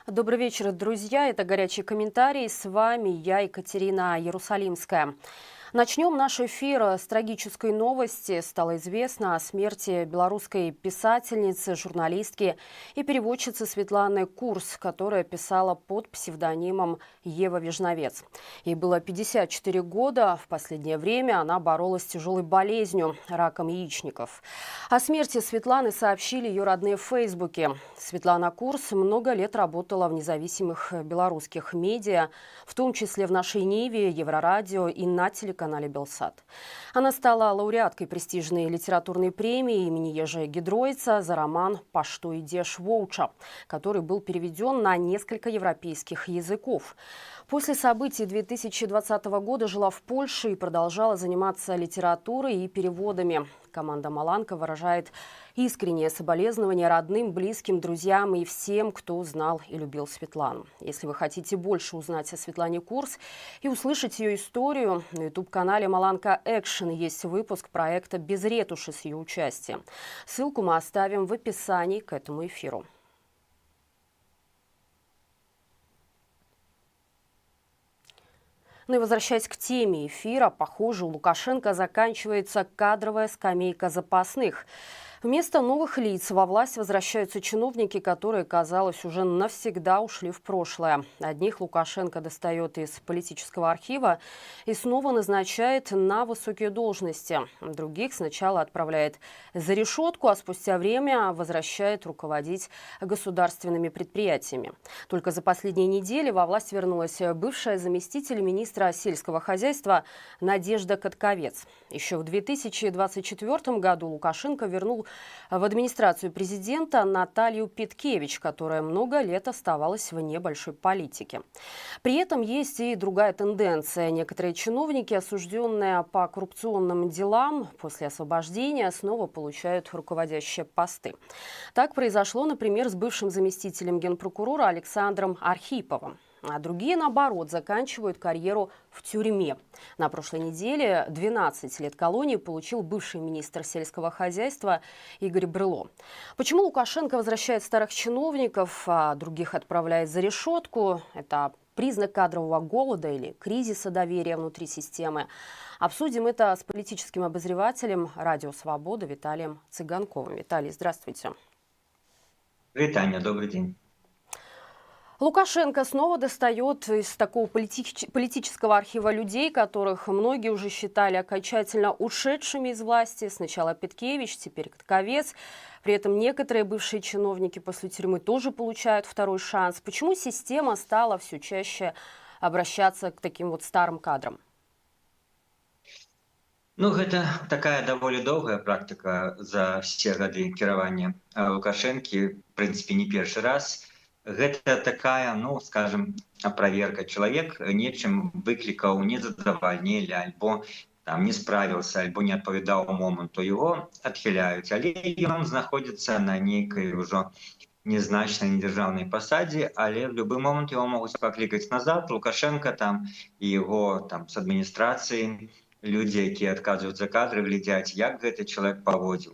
Добрый вечер, друзья. Это «Горячий комментарий». С вами я, Екатерина Иерусалимская. Начнем наш эфир с трагической новости. Стало известно о смерти белорусской писательницы, журналистки и переводчицы Светланы Курс, которая писала под псевдонимом Ева Вижновец. Ей было 54 года. В последнее время она боролась с тяжелой болезнью – раком яичников. О смерти Светланы сообщили ее родные в Фейсбуке. Светлана Курс много лет работала в независимых белорусских медиа, в том числе в «Нашей Ниве», Еврорадио и на телеканале «Белсат». Она стала лауреаткой престижной литературной премии имени Ежи Гедройца за роман «Пашто идеш воуча», который был переведен на несколько европейских языков. После событий 2020 года жила в Польше и продолжала заниматься литературой и переводами. Команда «Маланка» выражает искреннее соболезнование родным, близким, друзьям и всем, кто знал и любил Светлану. Если вы хотите больше узнать о Светлане Курс и услышать ее историю, на YouTube-канале «Маланка Экшен» есть выпуск проекта «Без ретуши» с ее участием. Ссылку мы оставим в описании к этому эфиру. Ну и возвращаясь к теме эфира, похоже, у Лукашенко заканчивается кадровая скамейка запасных. Вместо новых лиц во власть возвращаются чиновники, которые, казалось, уже навсегда ушли в прошлое. Одних Лукашенко достает из политического архива и снова назначает на высокие должности. Других сначала отправляет за решетку, а спустя время возвращает руководить государственными предприятиями. Только за последние недели во власть вернулась бывшая заместитель министра сельского хозяйства Надежда Катковец. Еще в 2024 году Лукашенко вернул в администрацию президента Наталью Петкевич, которая много лет оставалась вне большой политики. При этом есть и другая тенденция. Некоторые чиновники, осужденные по коррупционным делам, после освобождения снова получают руководящие посты. Так произошло, например, с бывшим заместителем генпрокурора Александром Архиповым. А другие, наоборот, заканчивают карьеру в тюрьме. На прошлой неделе 12 лет колонии получил бывший министр сельского хозяйства Игорь Брыло. Почему Лукашенко возвращает старых чиновников, а других отправляет за решетку? Это признак кадрового голода или кризиса доверия внутри системы? Обсудим это с политическим обозревателем «Радио Свобода» Виталием Цыганковым. Виталий, здравствуйте. Таня, добрый день. Лукашенко снова достает из такого политического архива людей, которых многие уже считали окончательно ушедшими из власти. Сначала Петкевич, теперь Катковец. При этом некоторые бывшие чиновники после тюрьмы тоже получают второй шанс. Почему система стала все чаще обращаться к таким вот старым кадрам? Ну, гэта такая даволі доўгая практыка за все гады кіравання Лукашэнкі, в прынцыпе, не першы раз. Гэта такая, ну, скажем, проверка. Чалавек нечым выклікаў незадавальненне, альбо там не справіўся, альбо не адпавядаў моманту, яго адхіляюць, але ён знаходзіцца на нейкай ужо незначнай недзяржаўнай пасадзе, але в любы момант яго могуць паклікаць назад. Лукашенко там і яго там з адміністрацыі людзі, якія адказваюць за кадры, глядзяць, як гэты чалавек паводзіў.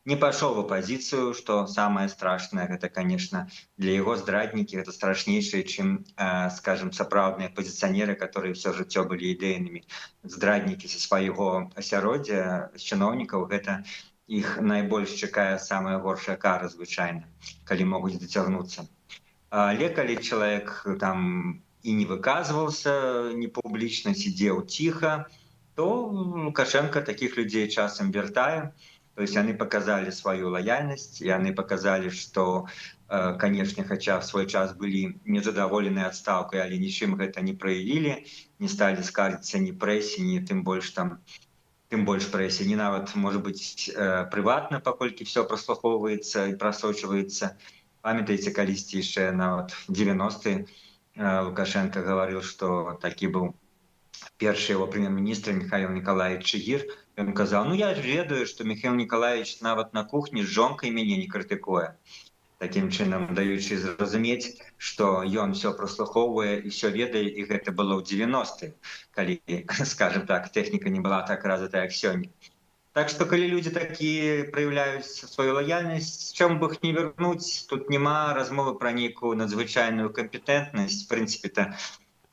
Не пашоў в апозіцыю, што самае страшнае, гэта, конечно, для яго здраднікі, гэта страшнейшае, чым, скажем, сапраўдныя апозіцыянеры, которые все жыццё былі ідэйнымі. Здраднікі са свайго асяроддзя, з чыноўнікаў, гэта іх найбольш чакае самая горшая кара звычайна, калі могуць дацягнуцца. Але калі чалавек там і не выказваўся не публічна, сидзеў ціха, то Лукашенко таких людей часам вяртае. То есть яны показали свою лояльность, и они показали, что, конечно, хотя в свой час были незадоволены отставкой, але ничем это не проявили, не стали скаржиться ни прессе, ни тем больше прессе, не нават, может быть, приватно, покольки все прослуховывается и просочивается. Памятаете, калісьці еще нават в 90-е Лукашенко говорил, что таки был першы его премьер-министр Михаил Николаевич Чигир. Он сказал, ну я ж ведаю, что Михаил Николаевич нават на кухне с жонкой меня не критикуе. Таким чынам, даючы зразумець, што ён все прослухоўвае і все ведае, і гэта было ў 90-е, калі, скажем так, тэхніка не была так развітая, як сёння. Так что, коли люди такие проявляют свою лояльность, чем бы их не вернуть, тут нема размовы про некую надзвычайную компетентность. В принципе-то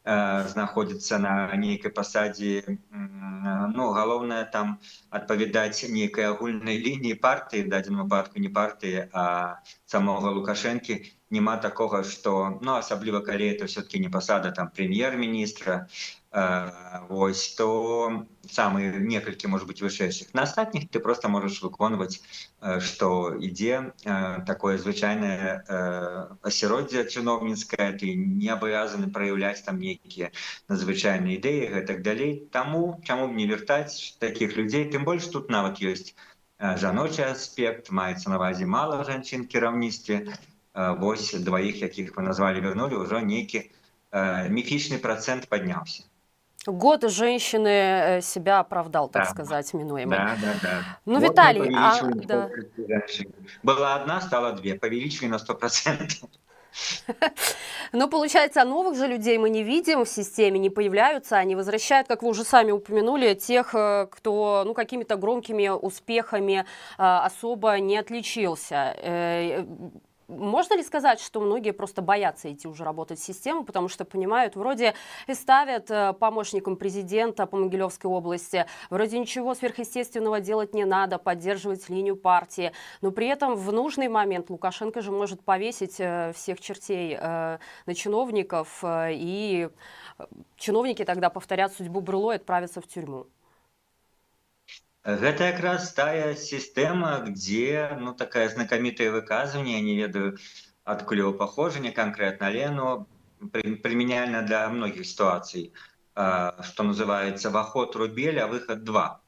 знаходзіцца на нейкай пасадзе, ну, галоўнае там адпавядаць нейкай агульнай лініі партыі, в дадзеным выпадку не партыі, а самога Лукашэнкі. Нема такога, што, ну, асабліва калі это все-таки не пасада там прэм'ер-міністра, вось, то самыя некалькі, может быть, вышэйшых. На астатніх ты просто можаш выконваць, што ідзе такое звычайнае асяроддзе чыноўніцкае, ты не абавязаны праяўляць там нейкія надзвычайныя ідэі і так далей. Таму чаму б не вяртаць такіх людзей, тым больш тут нават ёсць жаночы аспект, маецца на ўвазе мала жанчын у кіраўніцтве. Вось двоих, якіх вы назвали, вернули, уже нейкі мифичный процент поднялся. Год женщины себя оправдал, так сказать, минуемый. Да. Ну, вот Виталий, да. Была одна, стало две, повеличили на 100%. Но получается, новых же людей мы не видим в системе, не появляются, они возвращают, как вы уже сами упомянули, тех, кто, ну, какими-то громкими успехами особо не отличился. Можно ли сказать, что многие просто боятся идти уже работать в систему, потому что понимают, вроде и ставят помощником президента по Могилевской области, вроде ничего сверхъестественного делать не надо, поддерживать линию партии, но при этом в нужный момент Лукашенко же может повесить всех чертей на чиновников, и чиновники тогда повторят судьбу Брыло и отправятся в тюрьму. Гэта якраз тая сістэма, дзе, ну, такая знакамітае выказванне, я не ведаю, адкуль его паходжанне канкрэтна, але оно прымяняльна для многіх сітуацый, што называецца «ваход рубель, а выхад 2».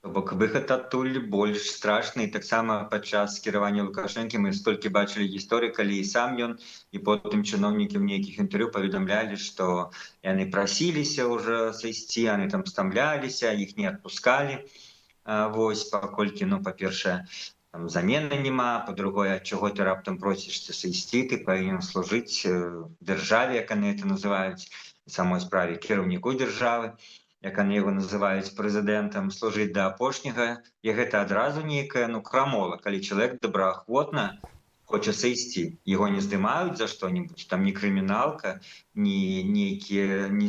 То бок выхад адтуль больш страшны, і таксама падчас кіравання Лукашэнкі мы столькі бачылі гісторыі, калі і сам ён, і потым чыноўнікі ў нейкіх інтэрв'ю паведамлялі, што яны прасіліся ўжо сысці, яны там стамляліся, іх не адпускалі. Вось, паколькі, ну, па-першае, замены няма, па-другое, чаго ты раптам просішся сысці, ты павінен служыць дзяржаве, як яны это называюць, самой справе кіраўніку дзяржавы, як яны яго называюць прэзідэнтам, служыць да апошняга, і гэта адразу нейкая, ну, крамола, калі чалавек добраахвотна хоча сысці, яго не здымаюць за што-небудзь, там не крыміналка, не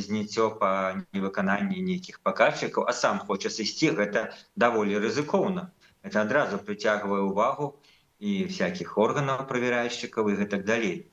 зняццё па невыкананні нейкіх паказчыкаў, а сам хоча сысці, гэта даволі рызыкоўна. Это адразу прыцягвае ўвагу і всякіх органаў правяральшчыкаў і гэтак далей.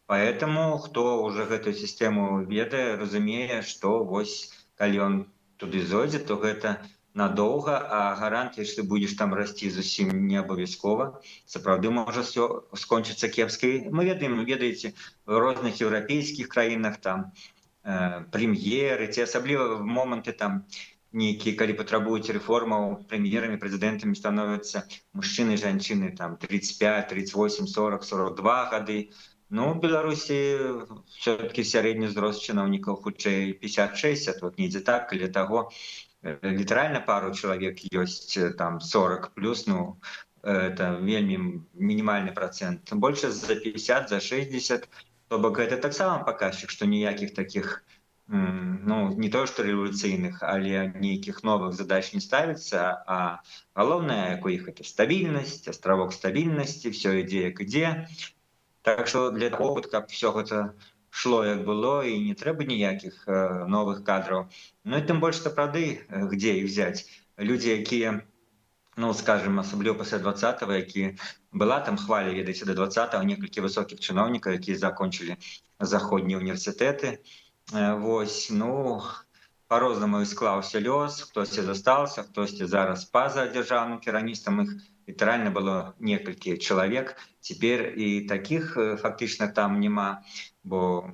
Поэтому, хто ўжо гэтую сістэму ведае, разумее, што вось, калі ён туды зойдзе, то гэта надоўга, а гарантія, што будзеш там расці зусім не абавязкова. Сапраўды можа ўсё скончыцца кепскай. Мы ведаем, ведаеце, в розных еўрапейскіх краінах там прэм'еры, ці асабліва в моманты там нейкія, калі патрабуюць рэформаў, прэм'ерамі, прэзідэнтамі становяцца мужчыны і жанчыны там 35, 38, 40, 42 гады. Ну, в Беларусі все-таки сярэдні ўзрост чыноўнікаў хутчэй 56, вот недзе так, каля таго, літаральна пару чалавек ёсць там 40 плюс, ну, это вельмі мінімальны процент. Больше за 50, за 60, то бок гэта таксама паказчык, што ніякіх такіх, ну, не то што рэвалюцыйных, але нейкіх новых задач не ставіцца, а галоўнае, як у іх это стабільнасць, астравок стабільнасці, все ідзе як ідзе. Так што для того, каб все гэта шло як было, і не трэба ніякіх новых кадраў. Ну і тым больш сапраўды, где іх взять? Людзі, якія, ну, скажем, асабліва пасля 20-го, які была там хваля, ведаеце, до 20-го, некалькі высокіх чыноўнікаў, якія закончылі заходнія універсітэты. Вось, ну, по-рознаму склаўся лёс, хтосьці застаўся, хтосьці зараз па-за дзяржаўным кіраўніцтвам, іх літаральна было некалькі чалавек. Цяпер і такіх фактычна там няма, бо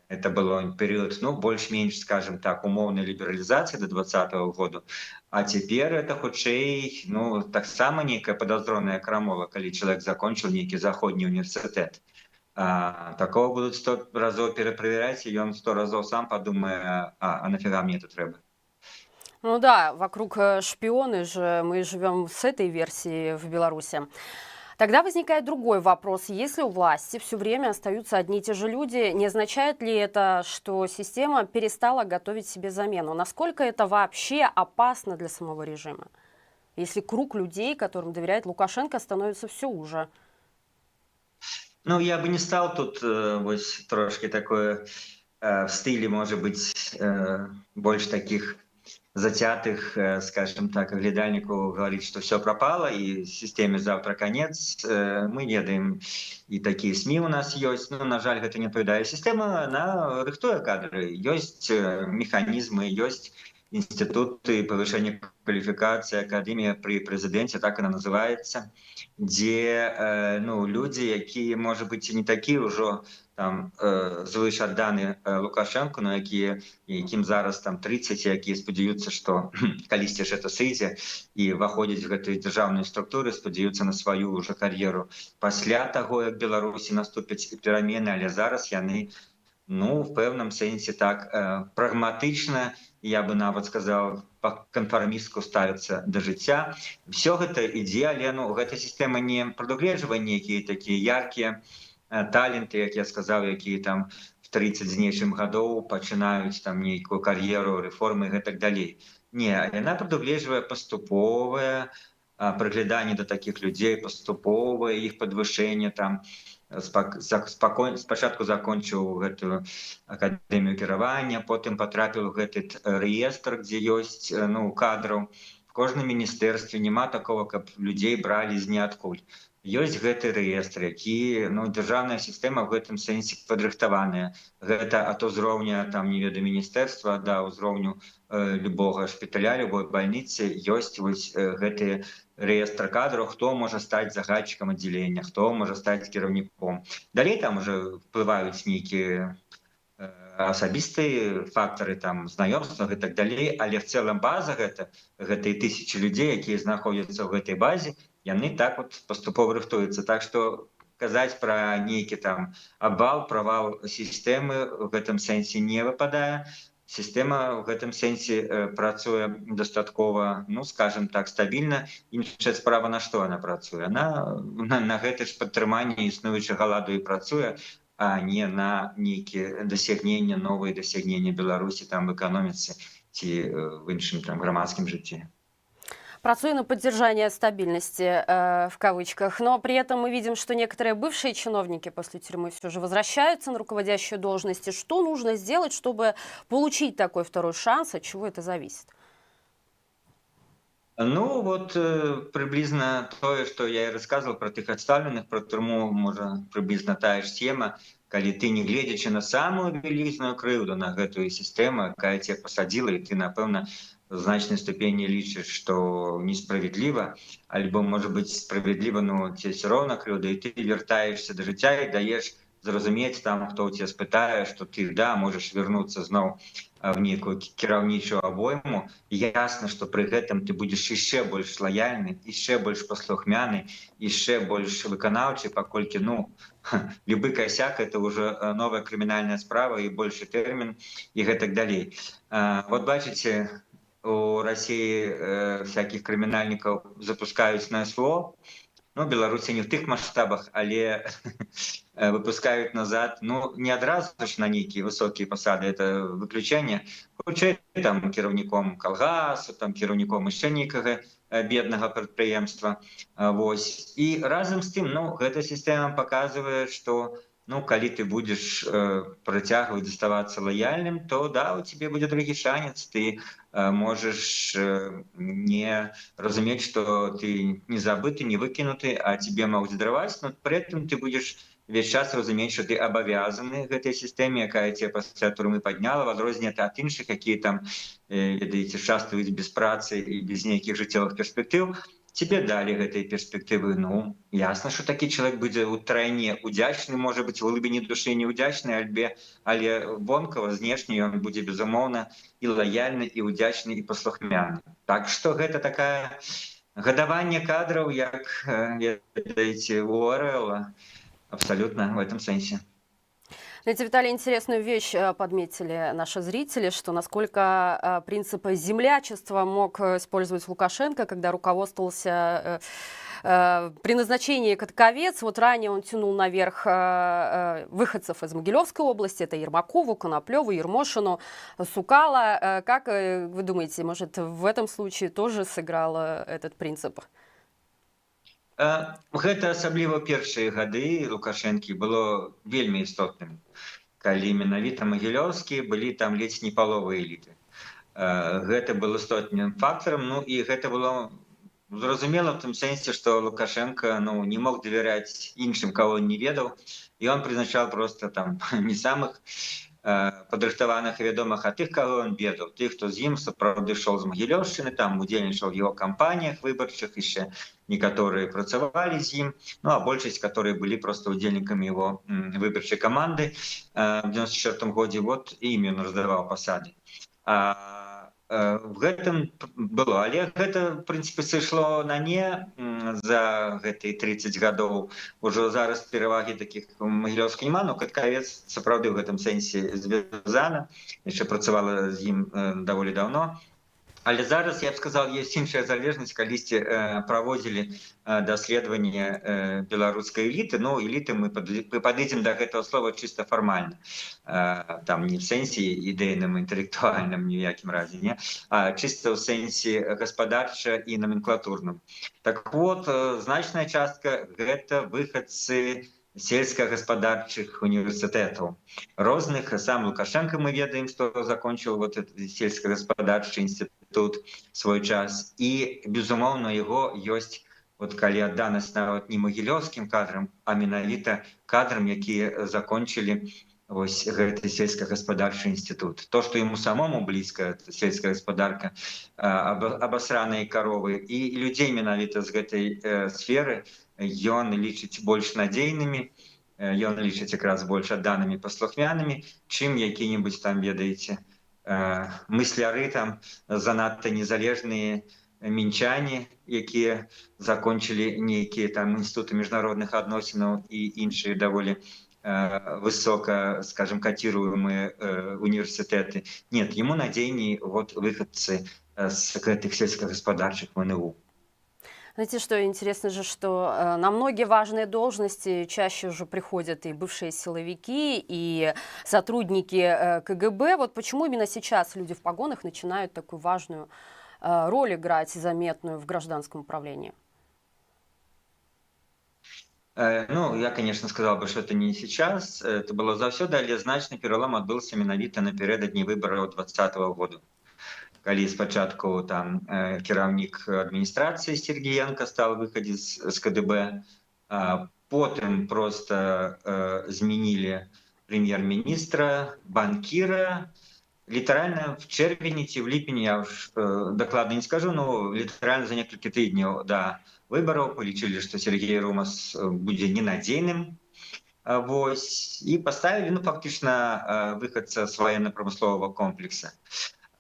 это было перыяд, ну, больш-менш, скажем так, умоўнай лібералізацыі до 20-го году, а цяпер это хутчэй, ну, таксама нейкая падазроная крамола, калі чалавек закончыў нейкі заходні універсітэт. Такого будуць 100 разоў пераправяраць, і ён 100 разоў сам падумае, а нафіга мне это трэба? Ну да, вокруг шпионы же, мы живем с этой версией в Беларуси. Тогда возникает другой вопрос. Если у власти все время остаются одни и те же люди, не означает ли это, что система перестала готовить себе замену? Насколько это вообще опасно для самого режима? если круг людей, которым доверяет Лукашенко, становится все уже? Ну, я бы не стал тут вось трошки такое в стиле, может быть, больше таких затятых, скажем так, оглядальников говорить, что все пропало, и системе завтра конец. Мы ведаем, и такие СМИ у нас есть. Ну, на жаль, гэта не адпавядае. Система, она рыхтуе кадры. Есть механизмы, есть институты повышения квалификации, академия при президенте, так она называется, где ну, люди, якія, может быть, і не такие ўжо там звыш адданы Лукашенко, но якім зараз там 30, якія спадзяюцца, што калісьці ж это сыдзе і ўваходзіць в гэтыя дзяржаўныя структуры, спадзяюцца на сваю ўжо кар'еру пасля таго, як Беларусі наступяць перамены, але зараз яны, ну, в пэўным сэнсе так прагматычна, я бы нават сказаў, канфармістку ставіцца да жыцця. Все гэта ідзе, але ну, гэта сістэма не прадугледжвае нейкія такія яркія таленты, як я сказаў, якія там в 30 з нечым гадоў пачынаюць там нейкую кар'еру, рэформы і гэтак далей. Не, яна прадугледжвае паступовае прыгляданне да такіх людзей, паступовае іх падвышэнне там. Спачатку закончыў гэтую акадэмію кіравання, потым патрапіў у гэты рэестр, дзе ёсць ну, кадраў. В кожным міністэрстве няма такого, каб людзей бралі з ніадкуль. Ёсць гэты рэестр, які ну, дзяржаўная сістэма в гэтым сэнсе падрыхтаваная. Гэта ад узроўня там не ведаю міністэрства да ўзроўню любога шпіталя, любой бальніцы ёсць вось гэтыя рэестр кадраў, хто можа стаць загадчыкам аддзялення, хто можа стаць кіраўніком. Далей там уже вплываюць нейкія асабістыя фактары, там знаёмства і так далей, але в цэлым база гэтыя тысячи людзей, якія знаходзяцца ў гэтай базе, яны так вот паступова рыхтуюцца. Так што казаць пра нейкі там абвал, правал сістэмы в гэтым сэнсе не выпадае. Сістэма в гэтым сэнсе працуе дастаткова, ну, скажем так, стабільна. Іншая справа, на што яна працуе? На гэта ж падтрыманне існуючага ладу і працуе, а не на нейкія дасягнення, новыя дасягнення Беларусі там в эканоміцы ці в іншым там грамадскім жыцці. Працуя на поддержание стабильности, в кавычках, но при этом мы видим, что некоторые бывшие чиновники после тюрьмы все же возвращаются на руководящие должности. Что нужно сделать, чтобы получить такой второй шанс? От чего это зависит? Ну, вот приблизно то, что я и рассказывал про тых адстаўленых, про турму, можа, приблизно тая ж тема, калі ты, не гледзячы на самую вялізную крыўду на гэтую сістэму, якая цябе пасадзіла, і ты, напэўна, в значнай ступені лічыш, што несправядліва, альбо, можа быць, справядліва, ну, ці ўсё роўна крыўда, і ты вяртаешся да жыцця і даеш зразумець там, хто ў цябе спытае, што ты, да, можаш вярнуцца зноў в нейкую кіраўнічую абойму. Ясна, што пры гэтым ты будзеш яшчэ больш лаяльны, яшчэ больш паслухмяны, яшчэ больш выканаўчы, паколькі, ну, любы косяк — это уже новая крымінальная справа і большы тэрмін і гэтак далей. Вот бачыце, у России всяких криминальников запускают на СВО. Ну, Беларуси не в тых масштабах, але выпускают назад, ну, не адразу ж на нейкія высокие посады, это выключение. Хутчэй там кіраўніком калгасу, там кіраўніком яшчэ нейкага беднага прадпрыемства. Вось. І разам з тым, ну, гэта сістэма паказвае, што ну, калі ты будешь працягваць заставацца лаяльным, то да, у тебе будет другі шанец, ты можешь не разуметь, что ты не забытый, не выкинутый, а тебе могут дараваць, но при этом ты будешь весь час разуметь, что ты абавязаны гэтай сістэме, якая тебе пасля турмы падняла, в адрозненне ад іншых, якія там, ведаеце, шастаюць без працы і без нейкіх жыццёвых перспектыў. Тебе дали гэтай перспектывы, ну, ясно, что такі человек будзе утрайне удзячны, может быть, в глыбіні душы не удзячны, але вонкава, знешне ён будзе, безумоўна, і лаяльны, і удзячны, і паслухмяны. Так что гэта такая гадаванне кадраў, як, ведаеце, у Орэлла, абсолютно в этом сенсе. Знаете, Виталий, интересную вещь подметили наши зрители, что насколько принципы землячества мог использовать Лукашенко, когда руководствовался при назначении Катковец, вот ранее он тянул наверх выходцев из Могилевской области, это Ермакову, Коноплеву, Ермошину, Сукала. Как вы думаете, может, в этом случае тоже сыграл этот принцип? Гэта асабліва першыя гады Лукашэнкі было вельмі істотным, калі менавіта магілёўскія былі там ледзь не паловы эліты. Гэта был істотным фактарам, ну і гэта было зразумела в том сэнсе, што Лукашенко не мог давяряць іншым, кого не ведаў, і он прызначаў просто там не самых падрыхтаваных і вядомых, а тых, кого он ведаў, тых, хто з ім сапраўды ішоў з Магілёўшчыны, там удзельнічаў в его кампаніях выбарчых, яшчэ некаторыя працавалі з ім, ну а большасць, которые былі просто удзельнікамі его выбарчай каманды в 94 годзе, вот ім ён раздаваў пасады. В гэтым было, але гэта в прынцыпе сышло на не за гэтыя 30 гадоў. Ужо зараз перавагі такіх Магілёўскай няма, но Катковец сапраўды ў гэтым сэнсе звязана, яшчэ працавала з ім даволі даўно. Але зараз, я б сказал, есть іншая залежнасць, калісьці праводзілі даследаванне беларускай эліты, но эліты мы падыдзем да гэтага слова чыста фармальна. Там не в сэнсе ідэйным, інтэлектуальным ні ў якім разе, не? А чыста ў сэнсе гаспадарча і номенклатурным. Так вот, значная частка гэта выхадцы сельскагаспадарчых універсітэтаў розных. Сам Лукашенко, мы ведаем, што закончыў вот сельскагаспадарчы інстытут свой час. І, безумоўна, яго ёсць, вот калі адданасць нават не магілёўскім кадрам, а менавіта кадрам, якія закончылі вось гэты сельскагаспадарчы інстытут. То, што яму самому блізка, сельская гаспадарка, абасраныя каровы, і людзей менавіта з гэтай сферы ён лічыць больш надзейнымі, ён лічыць якраз больш адданымі, паслухмянымі, чым які-небудзь там, ведаеце, мысляры там занадта незалежныя мінчане, якія закончылі нейкія там інстытуты міжнародных адносінаў і іншыя даволі высока, скажем, котируемые университеты. Нет, ему надейнее вот выходцы с этих сельскохозяйственных ВНУ. Знаете, что интересно же, что на многие важные должности чаще уже приходят и бывшие силовики, и сотрудники КГБ. Вот почему именно сейчас люди в погонах начинают такую важную роль играть, заметную в гражданском управлении? Ну, я, конечно, сказал бы, что это не сейчас, это было заўсёды, але значны пералом адбыўся менавіта напярэдадні выбараў 2020 года. Калі спачатку там кіраўнік адміністрацыі Сергеенко стал выхадзець з КДБ, потым просто змянілі прэм'ер-міністра, банкіра, літаральна в чэрвені ці в ліпені, я уж дакладна не скажу, но літаральна за некалькі тыдняў да выборов полічылі, што Сергей Румас будзе ненадзейным, вось, і паставілі, ну, фактычна выхадца з военно-промыслового комплекса.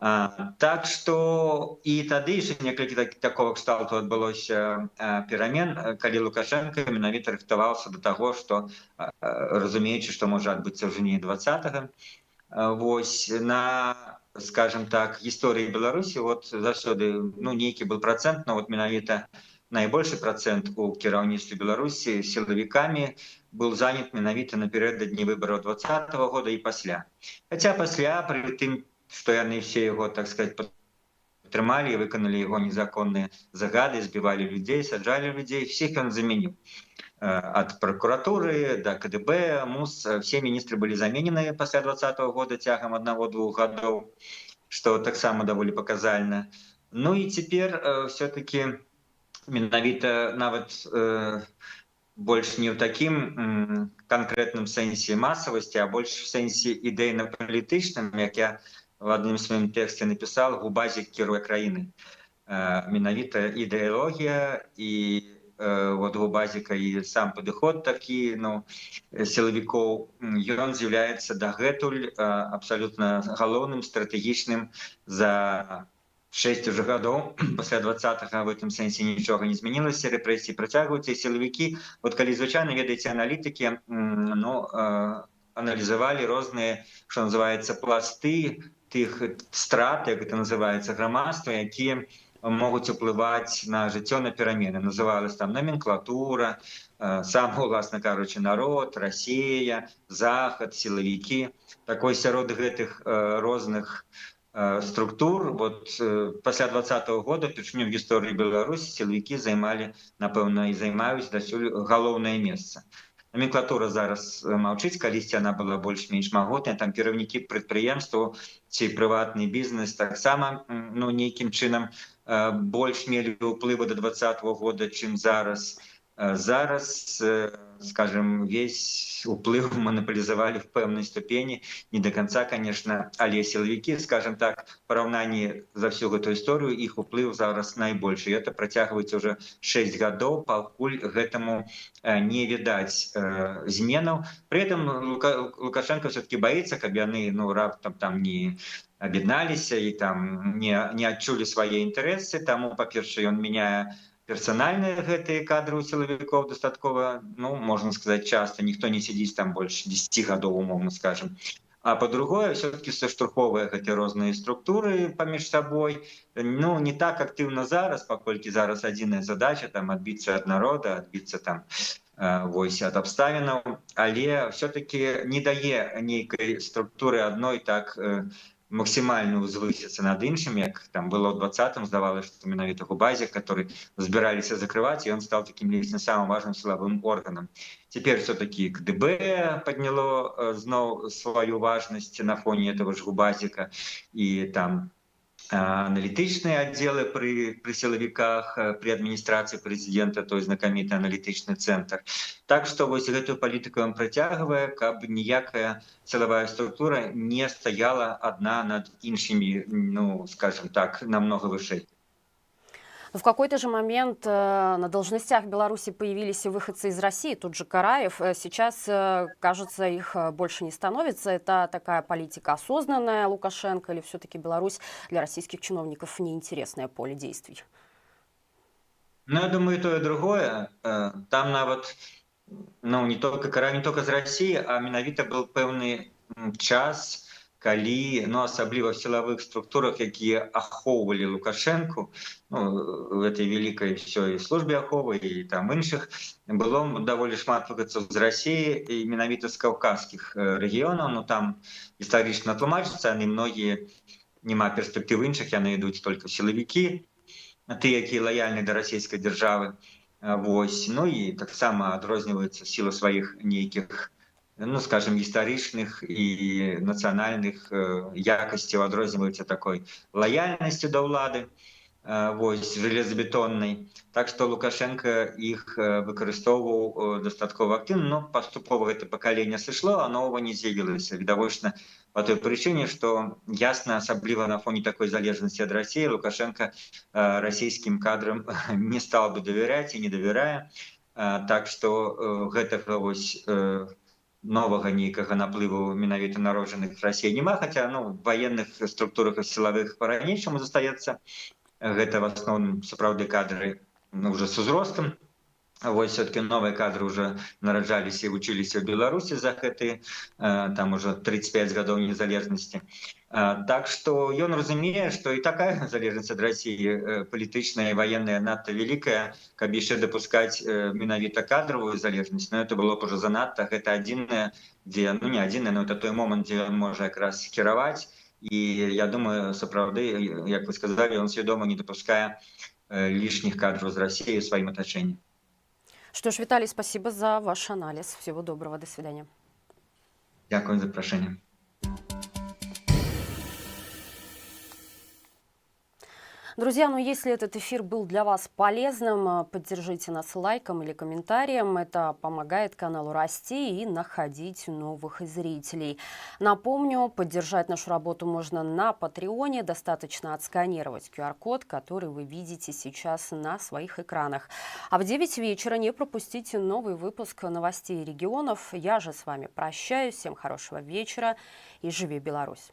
Так што і тады яшчэ некалькі такого кшталту адбылося перамен, калі Лукашенко менавіта рыхтаваўся да таго, што, разумеючы, што можа адбыцца ў жніўні 20-го, вось, на, скажем так, гісторыі Беларусі, вот заўсёды, ну, нейкі был процент, но вот менавіта найбольшы процент у кіраўніцтве Беларусі сілавікамі был занят менавіта напярэдадні выбараў 2020 года і пасля. Хаця пасля, пры тым, што яны все яго, так сказать, падтрымалі і выканалі яго незаконныя загады, збівалі людзей, саджалі людзей, всіх ён заменіў. Ад прокуратуры до КДБ, МУС, все министры были заменены пасля 2020 года цягам 1-2 гадоў, што таксама даволі паказальна. Ну і цяпер все-таки менавіта нават больш не ў такім канкрэтным сэнсе масавасці, а больш в сэнсе ідэйна-палітычным, як я в адным сваім тэксце напісаў, губазік кіруе краіны. Менавіта ідэалогія і вот губазіка і сам падыход такі, ну, сілавікоў, ён з'яўляецца дагэтуль абсалютна галоўным, стратэгічным. За 6 уже гадоў пасля 20-го в этом сэнсе нічога не змянілася, рэпрэсіі працягваюцца, і сілавікі, вот калі звычайна, ведаеце, аналітыкі, ну, аналізавалі розныя, што называецца, пласты тых страт, як это называецца, грамадства, якія могуць уплываць на жыццё, на перамены. Называлась там номенклатура, сам, уласна кажучы, народ, Расія, захад, сілавікі. Такой сярод гэтых розных структур пасля 20-го года упершыню ў гісторыі Беларусі сілавікі займалі, напэўна, і займаюць дасюль галоўнае месца. Номенклатура зараз маўчыць, калісьці яна была больш-менш магутная, там кіраўнікі прадпрыемстваў ці прыватны бізнес таксама нейкім чынам больш мелі ўплыву да 20-го года, чым зараз. Зараз, скажем, весь уплыв монополизовали в пэўнай ступені, не до конца, конечно, але сілавікі, скажем так, в параўнанні за всю гэту історыю іх уплыў зараз найбольшы. І это працягваецца уже 6 гадоў, пакуль гэтаму не відаць зменаў. При этом Лукашенко все-таки боится, каб яны раптам там не аб'ядналіся і там не адчулі свае інтарэсы. Таму, па-першае, ён мяняе персональные гэтые кадры у силовиков достаткова, можно сказать, часто. Никто не сидит там больше 10 годов, умовно скажем. А по-другое, все-таки соштурховывая эти разные структуры помеж собой, не так активно зараз, паколькі зараз адзіная задача там отбиться от народа, отбиться там от обставинаў, але все-таки не дае нейкай структуры одной так максимально узвысіцца над іншым, як там было ў 20-м, здавалося, што менавіта Губазік, который збіраліся закрываць, і он стал таким лично самым важным силовым органом. Теперь все-таки КДБ подняло зноў свою важность на фоне этого же Губазіка, и там аналітычныя аддзелы при силовиках, при администрации президента, той знакаміты аналітычны центр. Так что вось гэтую палітыку ён працягвае, каб ніякая силовая структура не стояла одна над іншымі, скажем так, намного вышэй. Но в какой-то же момент на должностях Беларуси появились и выходцы из России, тут же Караев. Сейчас, кажется, их больше не становится. Это такая политика осознанная Лукашенко, или все-таки Беларусь для российских чиновников неинтересное поле действий? Я думаю, и то, и другое. Там нават, не только Караев, не только из России, а менавіта был пэўны час, калі, асабліва в силовых структурах, якія ахоўвалі Лукашенко, в этой великой всей службе аховы и там іншых, было даволі шмат выхадцаў з России, і менавіта з каўказскіх рэгіёнаў, там гістарычна тлумачыцца, яны многія, няма перспектыў іншых, яны ідуць только сілавікі, тыя, якія лаяльны да расійскай дзяржавы. І таксама адрозніваюцца сілу сваіх нейкіх, скажем, гістарычных і нацыянальных якасцяў, адрозніваюцца такой лаяльнасцю да ўлады, железобетоннай. Так что Лукашенко іх выкарыстоўваў дастаткова актыўна, но паступова гэта пакаленне сышло, а нового не з'явілася. Відавочна по той причине, что ясно, особливо на фоне такой залежности от России, Лукашенко российским кадрам не стал бы доверять и не доверяя. Так что гэтага вось новага нейкага наплыву менавіта народжаных в России няма, хотя в военных структурах и силовых по-ранейшаму застаецца. Гэта в основном сапраўды кадры уже с узростом. Все-таки новые кадры уже нараджались и учились в Беларуси за гэты, там уже 35 годов незалежности. Так что он разумеет, что и такая залежность от России политичная и военная надто великая, каб яшчэ допускать менавіта кадровую залежность, но это было б уже занадто. Это адзінае, где, не адзінае, но это той момент, где он может как раз кіраваць. И я думаю, сапраўды, як вы сказали, он свядома не допуская лишних кадров из России в своим оточении. Что ж, Виталий, спасибо за ваш анализ. Всего доброго, до свидания. Дякую за запрошение. Друзья, если этот эфир был для вас полезным, поддержите нас лайком или комментарием. Это помогает каналу расти и находить новых зрителей. Напомню, поддержать нашу работу можно на Патреоне. Достаточно отсканировать QR-код, который вы видите сейчас на своих экранах. А в 9 вечера не пропустите новый выпуск новостей регионов. Я же с вами прощаюсь. Всем хорошего вечера и живи Беларусь!